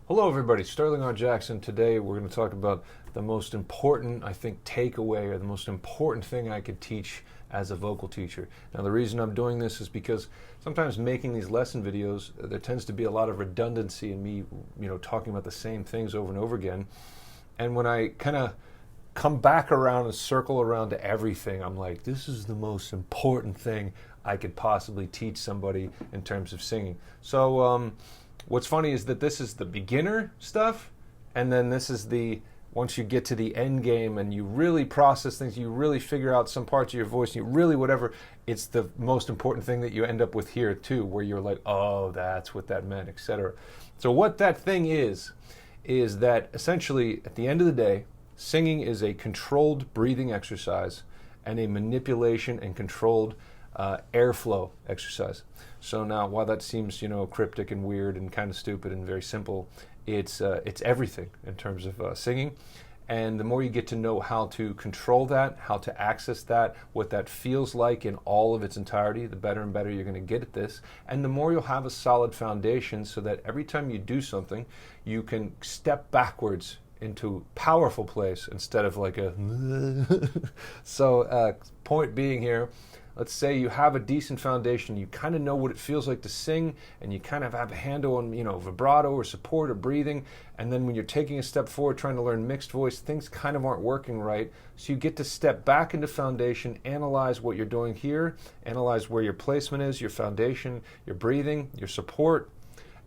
Hello, everybody. Sterling R. Jackson. Today, we're going to talk about the most important, I think, takeaway or the most important thing I could teach as a vocal teacher. Now, the reason I'm doing this is because sometimes making these lesson videos, there tends to be a lot of redundancy in me, talking about the same things over and over again. And when I kind of come back around and circle around to everything, I'm like, this is the most important thing I could possibly teach somebody in terms of singing. So, what's funny is that this is the beginner stuff, and then this is once you get to the end game and you really process things, you really figure out some parts of your voice, you really whatever, it's the most important thing that you end up with here too, where you're like, oh, that's what that meant, etc. So what that thing is that essentially at the end of the day, singing is a controlled breathing exercise and a manipulation and controlled airflow exercise. So now, while that seems, cryptic and weird and kind of stupid and very simple, it's everything in terms of singing. And the more you get to know how to control that, how to access that, what that feels like in all of its entirety, the better and better you're going to get at this. And the more you'll have a solid foundation so that every time you do something, you can step backwards into powerful place instead of like a so point being here, let's say you have a decent foundation, you kind of know what it feels like to sing, and you kind of have a handle on vibrato or support or breathing, and then when you're taking a step forward trying to learn mixed voice, things kind of aren't working right, so you get to step back into foundation, analyze what you're doing here, analyze where your placement is, your foundation, your breathing, your support,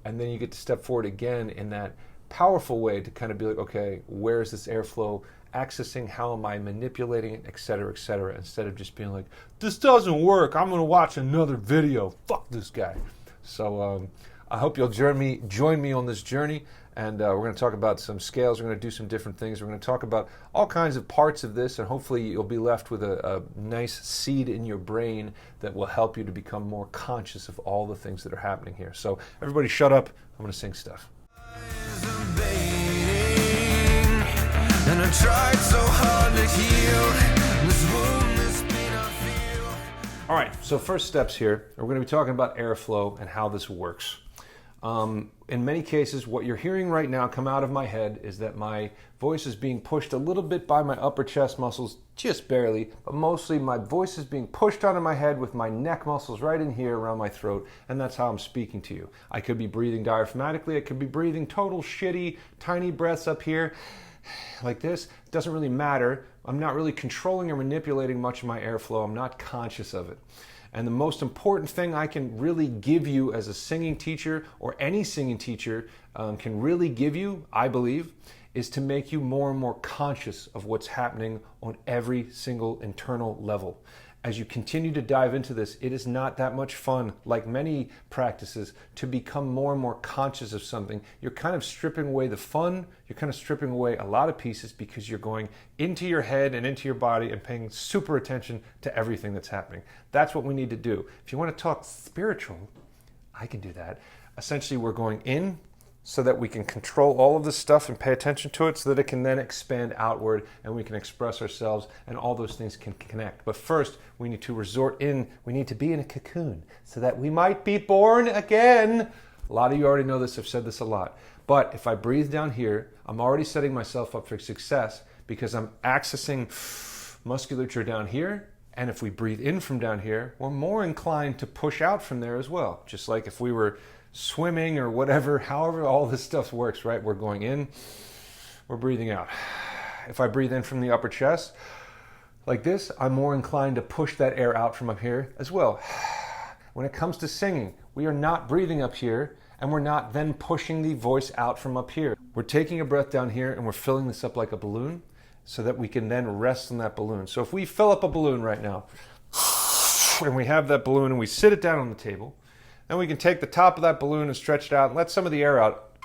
and then you get to step forward again in that powerful way to kind of be like, okay, where is this airflow accessing, how am I manipulating it, etc., instead of just being like, this doesn't work, I'm going to watch another video, fuck this guy. So I hope you'll join me on this journey, and we're going to talk about some scales, we're going to do some different things, we're going to talk about all kinds of parts of this, and hopefully you'll be left with a nice seed in your brain that will help you to become more conscious of all the things that are happening here. So everybody shut up, I'm going to sing stuff. And I tried so hard to heal this wound, this pain I feel. All right, so first steps here, we're going to be talking about airflow and how this works. In many cases, what you're hearing right now come out of my head is that my voice is being pushed a little bit by my upper chest muscles, just barely, but mostly my voice is being pushed onto my head with my neck muscles right in here around my throat, and that's how I'm speaking to you. I could be breathing diaphragmatically, I could be breathing total shitty, tiny breaths up here, like this. It doesn't really matter. I'm not really controlling or manipulating much of my airflow. I'm not conscious of it. And the most important thing I can really give you as a singing teacher, or any singing teacher can really give you, I believe, is to make you more and more conscious of what's happening on every single internal level. As you continue to dive into this, it is not that much fun, like many practices, to become more and more conscious of something. You're kind of stripping away the fun, you're kind of stripping away a lot of pieces because you're going into your head and into your body and paying super attention to everything that's happening. That's what we need to do. If you want to talk spiritual, I can do that. Essentially, we're going in so that we can control all of this stuff and pay attention to it so that it can then expand outward and we can express ourselves and all those things can connect. But first, we need to we need to be in a cocoon so that we might be born again. A lot of you already know this, I've said this a lot. But if I breathe down here, I'm already setting myself up for success because I'm accessing musculature down here. And if we breathe in from down here, we're more inclined to push out from there as well. Just like if we were swimming or whatever, however all this stuff works, right? We're going in, we're breathing out. If I breathe in from the upper chest, like this, I'm more inclined to push that air out from up here as well. When it comes to singing, we are not breathing up here, and we're not then pushing the voice out from up here. We're taking a breath down here, and we're filling this up like a balloon, so that we can then rest on that balloon. So if we fill up a balloon right now, and we have that balloon, and we sit it down on the table, then we can take the top of that balloon and stretch it out and let some of the air out.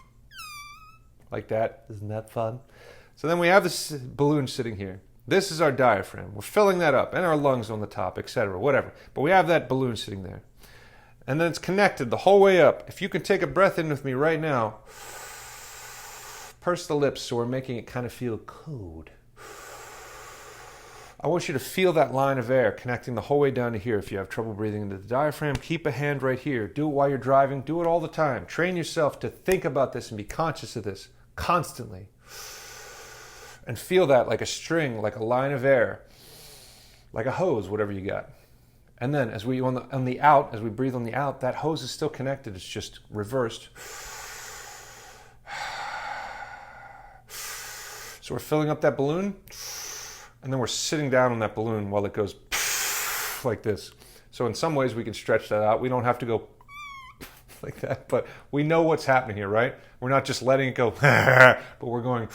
Like that. Isn't that fun? So then we have this balloon sitting here. This is our diaphragm. We're filling that up, and our lungs on the top, etc., whatever. But we have that balloon sitting there. And then it's connected the whole way up. If you can take a breath in with me right now, purse the lips so we're making it kind of feel cold. I want you to feel that line of air connecting the whole way down to here. If you have trouble breathing into the diaphragm, keep a hand right here. Do it while you're driving. Do it all the time. Train yourself to think about this and be conscious of this constantly. And feel that like a string, like a line of air, like a hose, whatever you got. And then as we on the out, as we breathe on the out, that hose is still connected. It's just reversed. So we're filling up that balloon, and then we're sitting down on that balloon while it goes like this. So in some ways we can stretch that out. We don't have to go like that, but we know what's happening here, right? We're not just letting it go, but we're going,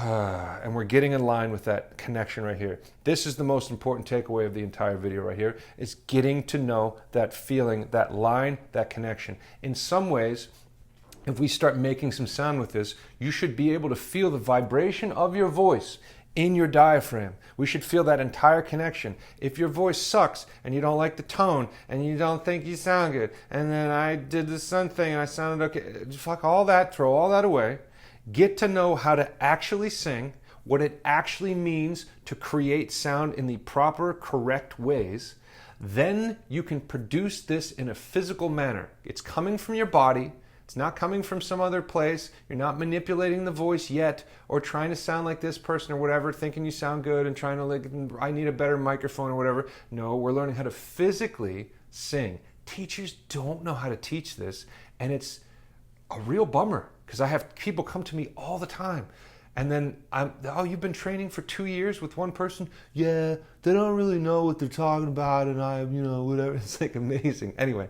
and we're getting in line with that connection right here. This is the most important takeaway of the entire video right here, is getting to know that feeling, that line, that connection. In some ways, if we start making some sound with this, you should be able to feel the vibration of your voice in your diaphragm. We should feel that entire connection. If your voice sucks and you don't like the tone and you don't think you sound good, and then I did the sun thing and I sounded okay, fuck all that, throw all that away. Get to know how to actually sing, what it actually means to create sound in the proper, correct ways. Then you can produce this in a physical manner. It's coming from your body. It's not coming from some other place. You're not manipulating the voice yet or trying to sound like this person or whatever, thinking you sound good and trying to like, I need a better microphone or whatever. No, we're learning how to physically sing. Teachers don't know how to teach this, and it's a real bummer because I have people come to me all the time. And then, you've been training for 2 years with one person? Yeah, they don't really know what they're talking about and whatever. It's like amazing. Anyway,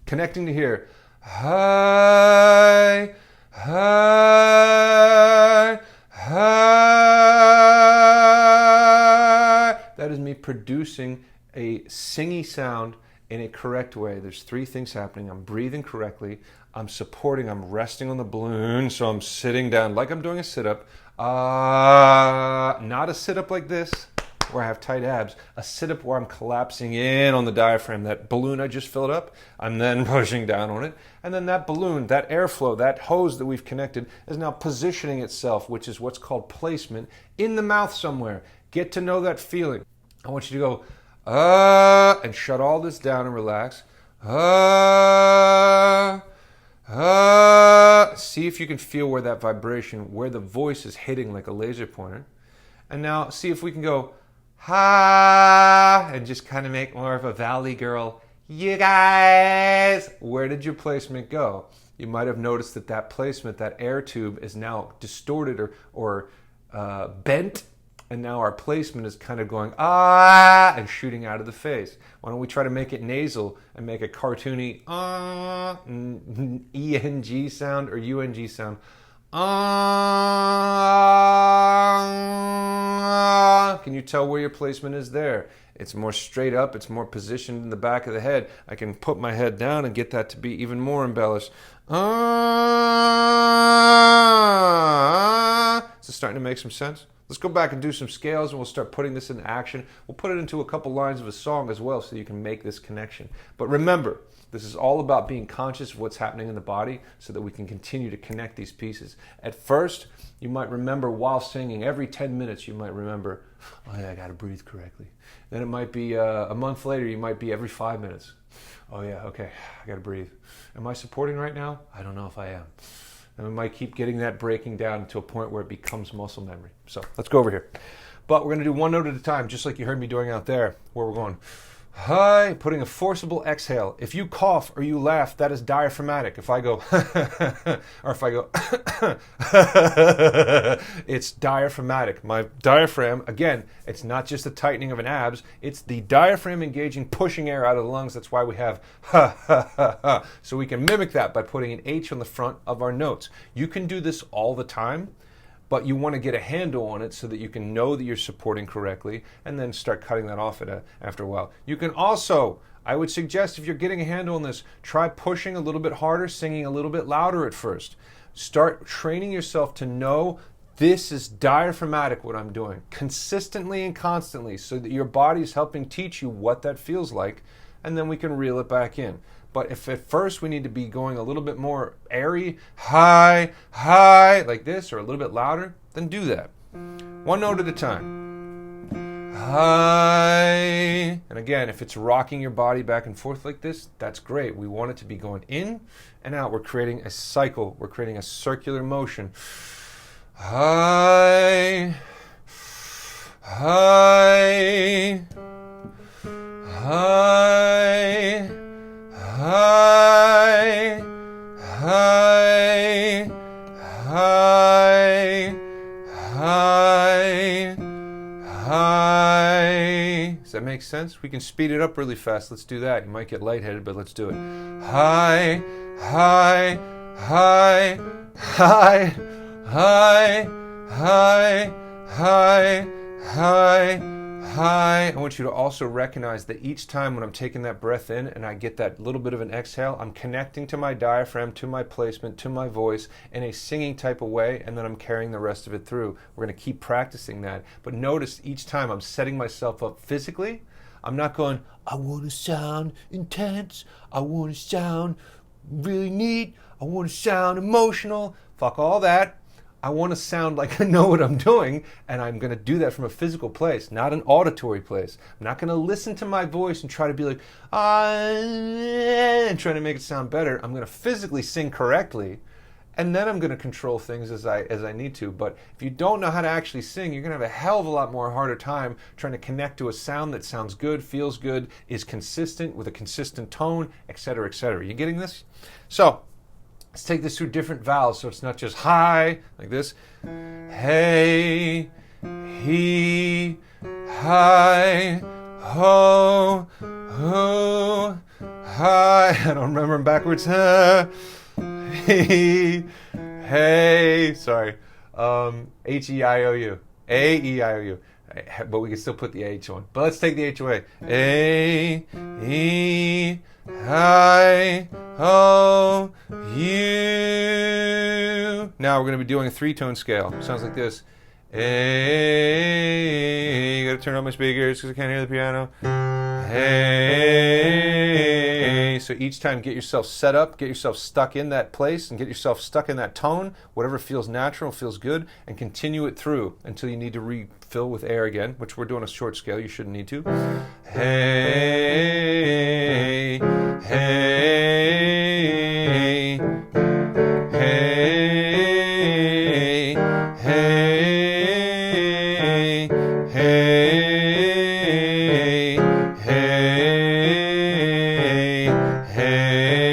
connecting to here. Hi, hi, hi. That is me producing a singy sound in a correct way. There's 3 things happening. I'm breathing correctly. I'm supporting. I'm resting on the balloon. So I'm sitting down like I'm doing a sit-up. Not a sit-up like this, where I have tight abs, a sit-up where I'm collapsing in on the diaphragm. That balloon I just filled up, I'm then pushing down on it. And then that balloon, that airflow, that hose that we've connected is now positioning itself, which is what's called placement, in the mouth somewhere. Get to know that feeling. I want you to go, and shut all this down and relax. See if you can feel where that vibration, where the voice is hitting like a laser pointer. And now see if we can go, ha, and just kind of make more of a Valley Girl. You guys, where did your placement go? You might have noticed that that placement, that air tube, is now distorted or bent, and now our placement is kind of going and shooting out of the face. Why don't we try to make it nasal and make a cartoony ENG sound or UNG sound? Can you tell where your placement is there? It's more straight up, it's more positioned in the back of the head. I can put my head down and get that to be even more embellished. Is this starting to make some sense? Let's go back and do some scales, and we'll start putting this into action. We'll put it into a couple lines of a song as well so you can make this connection. But remember, this is all about being conscious of what's happening in the body so that we can continue to connect these pieces. At first, you might remember while singing, every 10 minutes you might remember, oh yeah, I gotta breathe correctly. Then it might be a month later, you might be every 5 minutes. Oh yeah, okay, I gotta breathe. Am I supporting right now? I don't know if I am. And we might keep getting that breaking down to a point where it becomes muscle memory. So let's go over here. But we're gonna do one note at a time, just like you heard me doing out there, where we're going, hi, putting a forcible exhale. If you cough or you laugh, that is diaphragmatic. If I go, or if I go, it's diaphragmatic. My diaphragm, again, it's not just the tightening of an abs, it's the diaphragm engaging, pushing air out of the lungs. That's why we have So we can mimic that by putting an H on the front of our notes. You can do this all the time, but you want to get a handle on it so that you can know that you're supporting correctly and then start cutting that off after a while. You can also, I would suggest if you're getting a handle on this, try pushing a little bit harder, singing a little bit louder at first. Start training yourself to know this is diaphragmatic what I'm doing, consistently and constantly, so that your body is helping teach you what that feels like, and then we can reel it back in. But if at first we need to be going a little bit more airy, high, high, like this, or a little bit louder, then do that. One note at a time. Hi. And again, if it's rocking your body back and forth like this, that's great. We want it to be going in and out. We're creating a cycle. We're creating a circular motion. Hi. Hi. Hi. Hi. Hi. Hi. Hi. Hi. Does that make sense? We can speed it up really fast. Let's do that. You might get lightheaded, but let's do it. Hi. Hi. Hi. Hi. Hi. Hi. Hi. Hi. Hi. I want you to also recognize that each time when I'm taking that breath in and I get that little bit of an exhale, I'm connecting to my diaphragm, to my placement, to my voice in a singing type of way, and then I'm carrying the rest of it through. We're going to keep practicing that. But notice each time I'm setting myself up physically, I'm not going, I want to sound intense. I want to sound really neat. I want to sound emotional. Fuck all that. I want to sound like I know what I'm doing, and I'm going to do that from a physical place, not an auditory place. I'm not going to listen to my voice and try to be like, and trying to make it sound better. I'm going to physically sing correctly, and then I'm going to control things as I need to. But if you don't know how to actually sing, you're going to have a hell of a lot more harder time trying to connect to a sound that sounds good, feels good, is consistent with a consistent tone, etc., etc. You getting this? So let's take this through different vowels so it's not just hi, like this. Hey, he, hi, ho, ho, hi. I don't remember them backwards. He, hey, sorry. H-E-I-O-U. A-E-I-O-U. But we can still put the H on. But let's take the H away. A, E, I, O, U. Now we're going to be doing a three-tone scale. Sounds like this. A, you got to turn on my speakers because I can't hear the piano. Hey. So each time get yourself set up, get yourself stuck in that place, and get yourself stuck in that tone, whatever feels natural, feels good, and continue it through until you need to refill with air again, which we're doing a short scale. You shouldn't need to. Hey, hey, hey, hey, hey, hey, hey.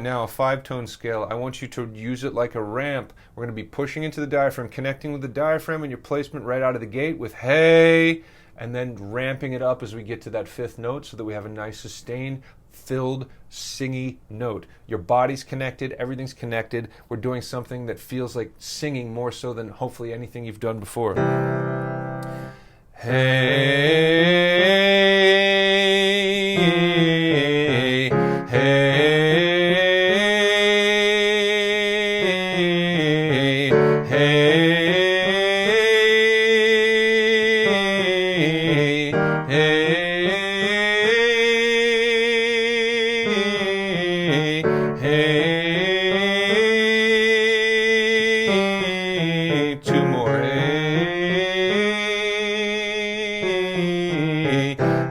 Now a five-tone scale. I want you to use it like a ramp. We're going to be pushing into the diaphragm, connecting with the diaphragm and your placement right out of the gate with hey, and then ramping it up as we get to that fifth note so that we have a nice sustained, filled, singy note. Your body's connected, everything's connected. We're doing something that feels like singing more so than hopefully anything you've done before. Hey, hey, hey, hey, hey. Two more. Hey,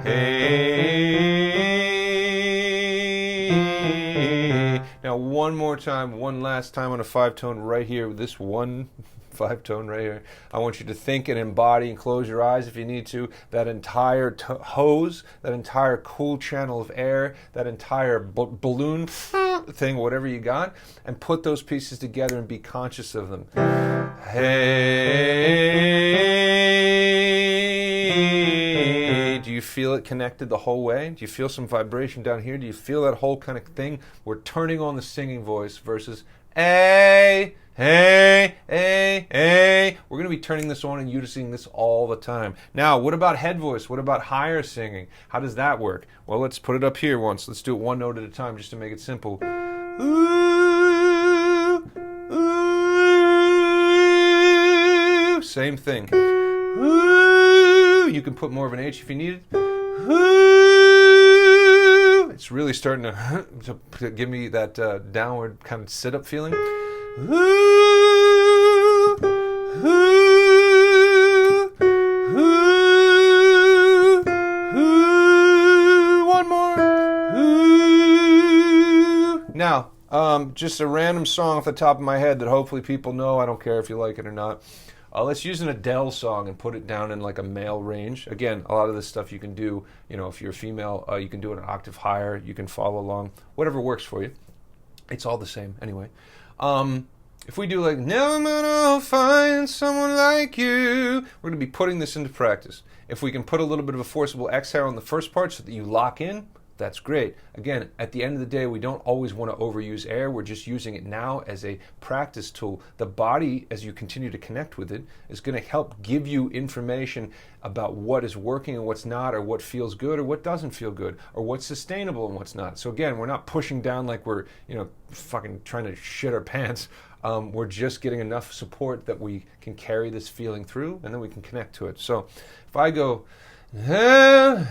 hey. Now one more time, one last time on a five-tone right here. This one five-tone right here. I want you to think and embody and close your eyes if you need to. That entire hose, that entire cool channel of air, that entire balloon thing, whatever you got, and put those pieces together and be conscious of them. Hey, do you feel it connected the whole way? Do you feel some vibration down here? Do you feel that whole kind of thing? We're turning on the singing voice versus hey, hey, hey, hey. We're going to be turning this on and using this all the time. Now, what about head voice? What about higher singing? How does that work? Well, let's put it up here once. Let's do it one note at a time just to make it simple. Ooh, ooh. Same thing. Ooh. You can put more of an H if you need it. Ooh. It's really starting to give me that downward kind of sit-up feeling. Ooh, ooh, ooh. Now, just a random song off the top of my head that hopefully people know. I don't care if you like it or not. Let's use an Adele song and put it down in like a male range. Again, a lot of this stuff you can do, if you're a female, you can do it an octave higher. You can follow along, whatever works for you. It's all the same anyway. If we do like, never mind, I'll find someone like you, we're going to be putting this into practice. If we can put a little bit of a forcible exhale on the first part so that you lock in, that's great. Again, at the end of the day, we don't always want to overuse air. We're just using it now as a practice tool. The body, as you continue to connect with it, is going to help give you information about what is working and what's not, or what feels good or what doesn't feel good, or what's sustainable and what's not. So again, we're not pushing down like we're, fucking trying to shit our pants. We're just getting enough support that we can carry this feeling through, and then we can connect to it. So if I go, never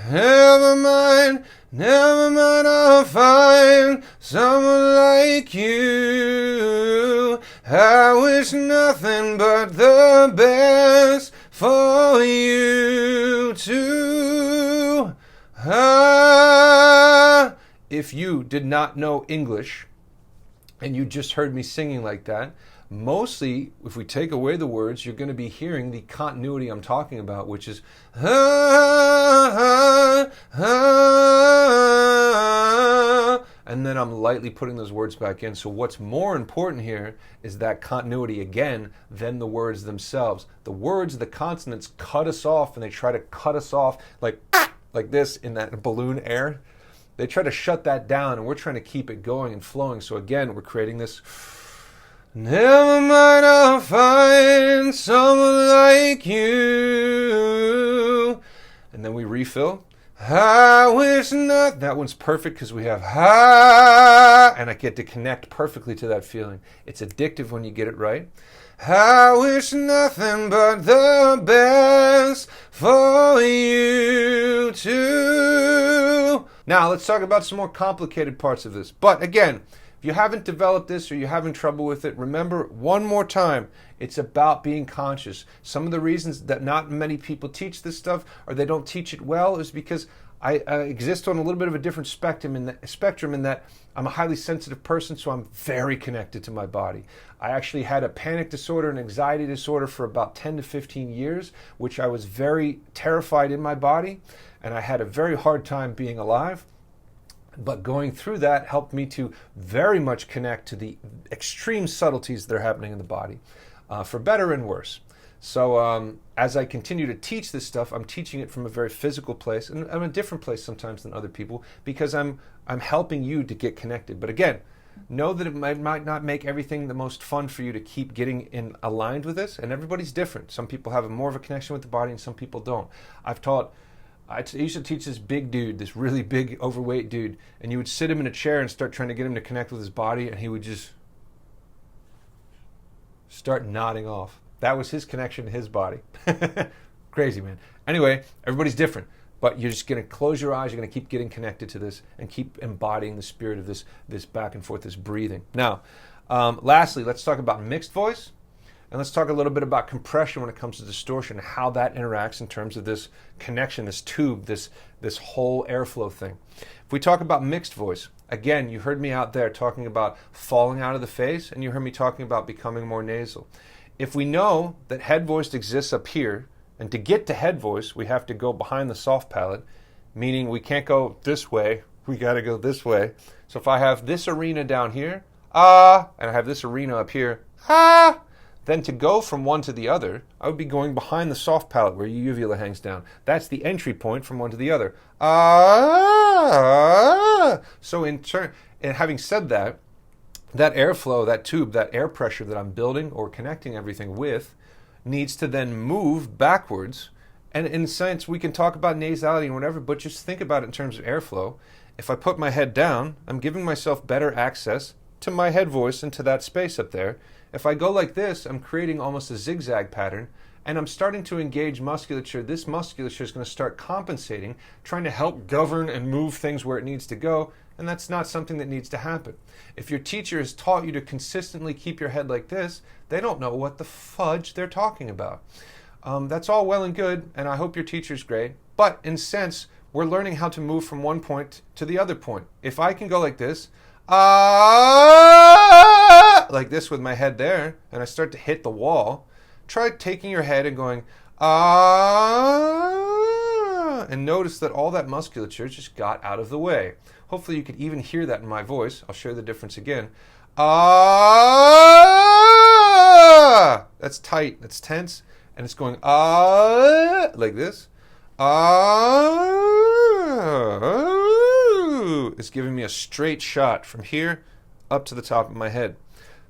mind, I'll find someone like you. I wish nothing but the best for you too. If you did not know English and you just heard me singing like that, mostly, if we take away the words, you're going to be hearing the continuity I'm talking about, which is and then I'm lightly putting those words back in. So what's more important here is that continuity again than the words themselves. The words, the consonants cut us off, and they try to cut us off like this in that balloon air. They try to shut that down, and we're trying to keep it going and flowing. So again, we're creating this, never mind, I'll find someone like you. And then we refill. I wish not. That one's perfect because we have and I get to connect perfectly to that feeling. It's addictive when you get it right. I wish nothing but the best for you too. Now let's talk about some more complicated parts of this. But again, if you haven't developed this or you're having trouble with it, remember one more time, it's about being conscious. Some of the reasons that not many people teach this stuff or they don't teach it well is because I exist on a little bit of a different spectrum in that I'm a highly sensitive person, so I'm very connected to my body. I actually had a panic disorder and anxiety disorder for about 10 to 15 years, which I was very terrified in my body, and I had a very hard time being alive. But going through that helped me to very much connect to the extreme subtleties that are happening in the body, for better and worse. So as I continue to teach this stuff, I'm teaching it from a very physical place, and I'm a different place sometimes than other people because I'm helping you to get connected. But again, know that it might not make everything the most fun for you to keep getting aligned with this, and everybody's different. Some people have more of a connection with the body, and some people don't. I used to teach this big dude, this really big, overweight dude, and you would sit him in a chair and start trying to get him to connect with his body, and he would just start nodding off. That was his connection to his body. Crazy, man. Anyway, everybody's different, but you're just going to close your eyes. You're going to keep getting connected to this and keep embodying the spirit of this back and forth, this breathing. Now, lastly, let's talk about mixed voice. And let's talk a little bit about compression when it comes to distortion, how that interacts in terms of this connection, this tube, this whole airflow thing. If we talk about mixed voice, again, you heard me out there talking about falling out of the face, and you heard me talking about becoming more nasal. If we know that head voice exists up here, and to get to head voice, we have to go behind the soft palate, meaning we can't go this way, we got to go this way. So if I have this arena down here, and I have this arena up here, then to go from one to the other, I would be going behind the soft palate where your uvula hangs down. That's the entry point from one to the other. So in having said that, that airflow, that tube, that air pressure that I'm building or connecting everything with needs to then move backwards. And in a sense, we can talk about nasality and whatever, but just think about it in terms of airflow. If I put my head down, I'm giving myself better access to my head voice and to that space up there. If I go like this, I'm creating almost a zigzag pattern, and I'm starting to engage musculature. This musculature is going to start compensating, trying to help govern and move things where it needs to go, and that's not something that needs to happen. If your teacher has taught you to consistently keep your head like this, they don't know what the fudge they're talking about. That's all well and good, and I hope your teacher's great, but in a sense, we're learning how to move from one point to the other point. If I can go like this, like this with my head there, and I start to hit the wall, try taking your head and going, and notice that all that musculature just got out of the way. Hopefully you could even hear that in my voice. I'll show you the difference again. That's tight, that's tense, and it's going like this. It's giving me a straight shot from here up to the top of my head.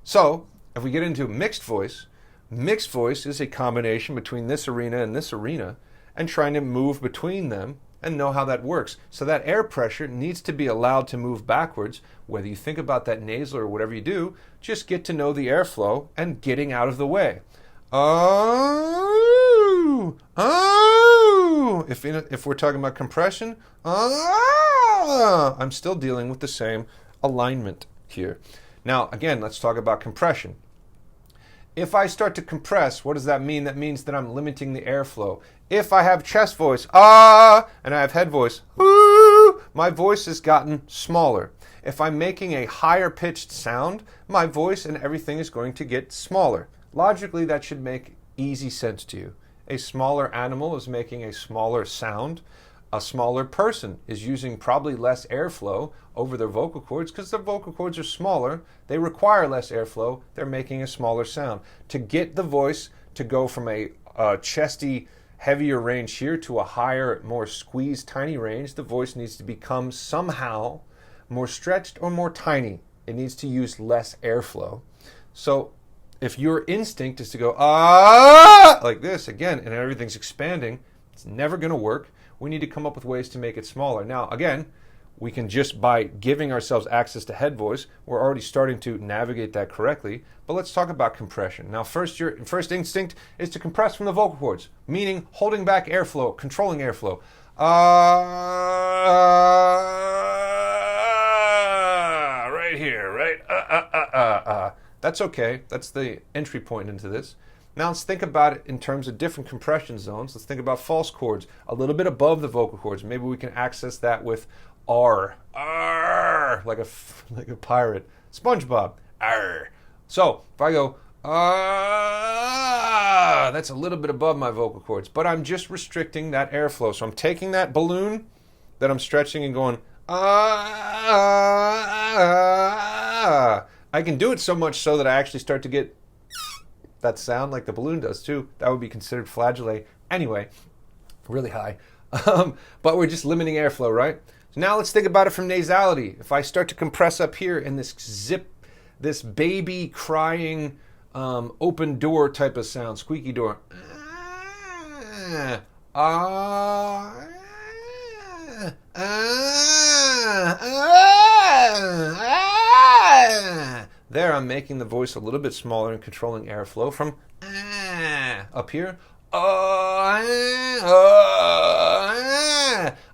So if we get into mixed voice is a combination between this arena and this arena, and trying to move between them and know how that works. So that air pressure needs to be allowed to move backwards. Whether you think about that nasal or whatever you do, just get to know the airflow and getting out of the way. If we're talking about compression, I'm still dealing with the same alignment here. Now, again, let's talk about compression. If I start to compress, what does that mean? That means that I'm limiting the airflow. If I have chest voice, and I have head voice, my voice has gotten smaller. If I'm making a higher pitched sound, my voice and everything is going to get smaller. Logically, that should make easy sense to you. A smaller animal is making a smaller sound. A smaller person is using probably less airflow over their vocal cords because their vocal cords are smaller. They require less airflow. They're making a smaller sound. To get the voice to go from a chesty, heavier range here to a higher, more squeezed, tiny range, the voice needs to become somehow more stretched or more tiny. It needs to use less airflow. So if your instinct is to go like this again and everything's expanding, it's never going to work. We need to come up with ways to make it smaller. Now, again, we can just by giving ourselves access to head voice, we're already starting to navigate that correctly. But let's talk about compression. Now, first, your first instinct is to compress from the vocal cords, meaning holding back airflow, controlling airflow. Right here, right? That's okay. That's the entry point into this. Now let's think about it in terms of different compression zones. Let's think about false chords, a little bit above the vocal cords. Maybe we can access that with R, like a pirate. SpongeBob, R. So if I go, that's a little bit above my vocal cords, but I'm just restricting that airflow. So I'm taking that balloon that I'm stretching and going, I can do it so much so that I actually start to get that sound like the balloon does too. That would be considered flageolet. Anyway, really high. But we're just limiting airflow, right? So now let's think about it from nasality. If I start to compress up here in this zip, this baby crying open door type of sound, squeaky door. There, I'm making the voice a little bit smaller and controlling airflow from up here.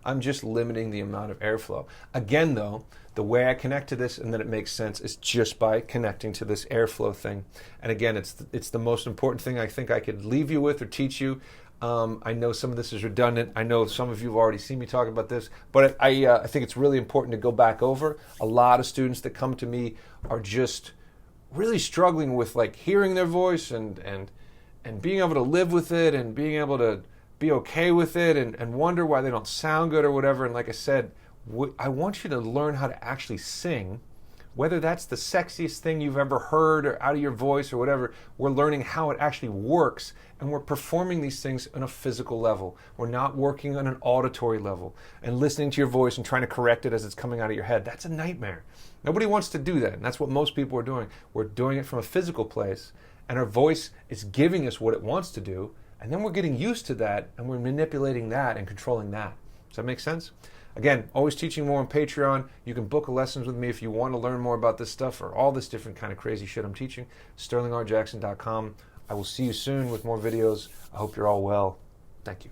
I'm just limiting the amount of airflow. Again, though, the way I connect to this and that it makes sense is just by connecting to this airflow thing. And again, it's the most important thing I think I could leave you with or teach you. I know some of this is redundant. I know some of you have already seen me talk about this, but I think it's really important to go back over. A lot of students that come to me are just really struggling with like hearing their voice and being able to live with it and being able to be okay with it and wonder why they don't sound good or whatever. And like I said, I want you to learn how to actually sing. Whether that's the sexiest thing you've ever heard or out of your voice or whatever, we're learning how it actually works, and we're performing these things on a physical level. We're not working on an auditory level and listening to your voice and trying to correct it as it's coming out of your head. That's a nightmare. Nobody wants to do that, and that's what most people are doing. We're doing it from a physical place, and our voice is giving us what it wants to do, and then we're getting used to that, and we're manipulating that and controlling that. Does that make sense? Again, always teaching more on Patreon. You can book lessons with me if you want to learn more about this stuff or all this different kind of crazy shit I'm teaching. SterlingRJackson.com. I will see you soon with more videos. I hope you're all well. Thank you.